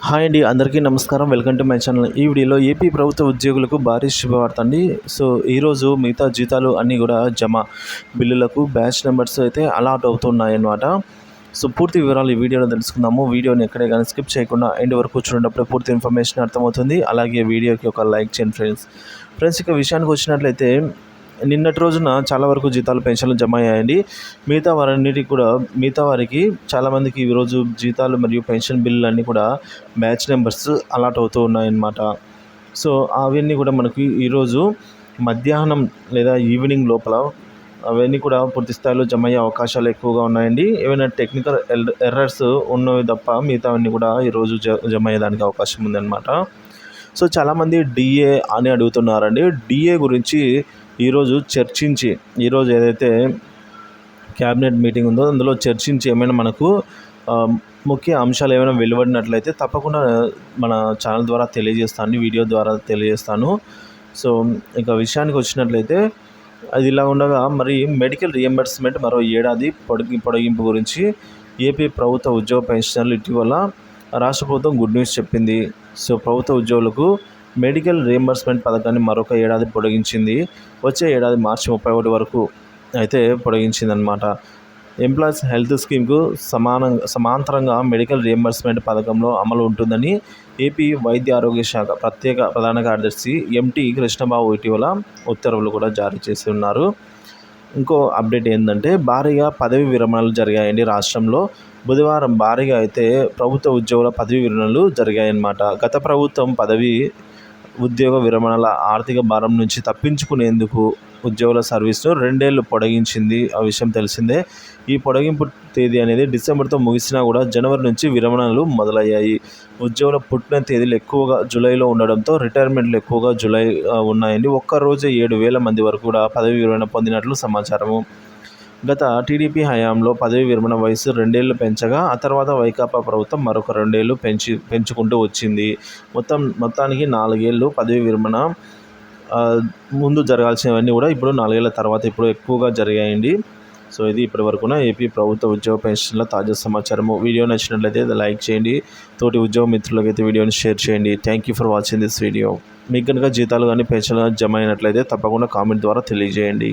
Hi అండి, అందరికీ నమస్కారం. Welcome to my channel. ఈ వీడియోలో ఏపీ ప్రభుత్వ ఉద్యోగులకు భారీ శుభవార్త అండి. సో ఈరోజు మిగతా జీతాలు అన్నీ కూడా బిల్లులకు బ్యాచ్ నెంబర్స్ అయితే అలాట్ అవుతున్నాయన్నమాట. సో పూర్తి వివరాలు ఈ వీడియోలో తెలుసుకుందాము. వీడియోని ఎక్కడే కానీ స్కిప్ చేయకుండా ఎండ్ వరకు చూడేటప్పుడు పూర్తి ఇన్ఫర్మేషన్ అర్థమవుతుంది. అలాగే వీడియోకి ఒక లైక్ చేయండి ఫ్రెండ్స్. ఇక విషయానికి వచ్చినట్లయితే నిన్నటి రోజున చాలా వరకు జీతాలు పెన్షన్లు జమ అయ్యాయండి. మిగతా వారికి చాలామందికి ఈరోజు జీతాలు మరియు పెన్షన్ బిల్లులు అన్నీ కూడా బ్యాచ్ నెంబర్స్ అలాట్ అవుతూ ఉన్నాయన్నమాట. సో అవన్నీ కూడా మనకి ఈరోజు మధ్యాహ్నం లేదా ఈవినింగ్ లోపల అవన్నీ కూడా పూర్తి స్థాయిలో జమ అయ్యే అవకాశాలు ఎక్కువగా ఉన్నాయండి. ఏమైనా టెక్నికల్ ఎర్రర్స్ ఉన్నవి తప్ప మిగతావన్నీ కూడా ఈరోజు జమ అయ్యేదానికి అవకాశం ఉందన్నమాట. సో చాలామంది డిఏ అని అడుగుతున్నారండి. డిఏ గురించి ఈరోజు ఏదైతే క్యాబినెట్ మీటింగ్ ఉందో అందులో చర్చించి ఏమైనా మనకు ముఖ్య అంశాలు ఏమైనా వెలువడినట్లయితే తప్పకుండా మన ఛానల్ ద్వారా తెలియజేస్తాను, వీడియో ద్వారా తెలియజేస్తాను. సో ఇక విషయానికి వచ్చినట్లయితే అది ఇలా ఉండగా మరి మెడికల్ రియంబర్స్మెంట్ మరో ఏడాది పొడిగింపు గురించి ఏపీ ప్రభుత్వ ఉద్యోగ పెన్షనర్లు ఇటీవల రాష్ట్ర ప్రభుత్వం గుడ్ న్యూస్ చెప్పింది. సో ప్రభుత్వ ఉద్యోగులకు మెడికల్ రియంబర్స్మెంట్ పథకాన్ని మరొక ఏడాది పొడిగించింది. వచ్చే ఏడాది మార్చి 31 వరకు అయితే పొడిగించిందనమాట. ఎంప్లాయీస్ హెల్త్ స్కీమ్కు సమాంతరంగా మెడికల్ రియంబర్స్మెంట్ పథకంలో అమలు ఉంటుందని ఏపీ వైద్య ఆరోగ్య శాఖ ప్రధాన కార్యదర్శి ఎంటీ కృష్ణబాబు ఇటీవల ఉత్తర్వులు కూడా జారీ చేసి ఉన్నారు. ఇంకో అప్డేట్ ఏంటంటే భారీగా పదవి విరమణలు జరిగాయండి రాష్ట్రంలో. బుధవారం భారీగా అయితే ప్రభుత్వ ఉద్యోగుల పదవి విరమణలు జరిగాయన్నమాట. గత ప్రభుత్వం ఉద్యోగ విరమణల ఆర్థిక భారం నుంచి తప్పించుకునేందుకు ఉద్యోగుల సర్వీస్ను 2 ఏళ్లు పొడిగించింది. ఆ విషయం తెలిసిందే. ఈ పొడిగింపు తేదీ అనేది డిసెంబర్తో ముగిసినా కూడా జనవరి నుంచి విరమణలు మొదలయ్యాయి. ఉద్యోగుల పుట్టిన తేదీలు ఎక్కువగా జూలైలో ఉండడంతో రిటైర్మెంట్లు ఎక్కువగా జూలై ఉన్నాయండి. ఒక్కరోజే 7,000 మంది వరకు కూడా పదవి విరమణ పొందినట్లు సమాచారము. గత టీడీపీ హయాంలో పదవి విరమణ వయసు 2 ఏళ్లు పెంచగా ఆ తర్వాత వైకాపా ప్రభుత్వం మరొక 2 ఏళ్లు పెంచుకుంటూ వచ్చింది. మొత్తానికి 4 ఏళ్ళు పదవి విరమణ ముందు జరగాల్సినవన్నీ కూడా ఇప్పుడు 4 ఏళ్ల తర్వాత ఇప్పుడు ఎక్కువగా జరిగాయండి. సో ఇది ఇప్పటి వరకున ఏపీ ప్రభుత్వ ఉద్యోగ పెన్షన్ల తాజా సమాచారము. వీడియో నచ్చినట్లయితే లైక్ చేయండి, తోటి ఉద్యోగ మిత్రులకైతే అయితే వీడియోని షేర్ చేయండి. Thank you for watching this video. మీకు కనుక జీతాలు కానీ పెన్షన్లు జమ అయినట్లయితే తప్పకుండా కామెంట్ ద్వారా తెలియజేయండి.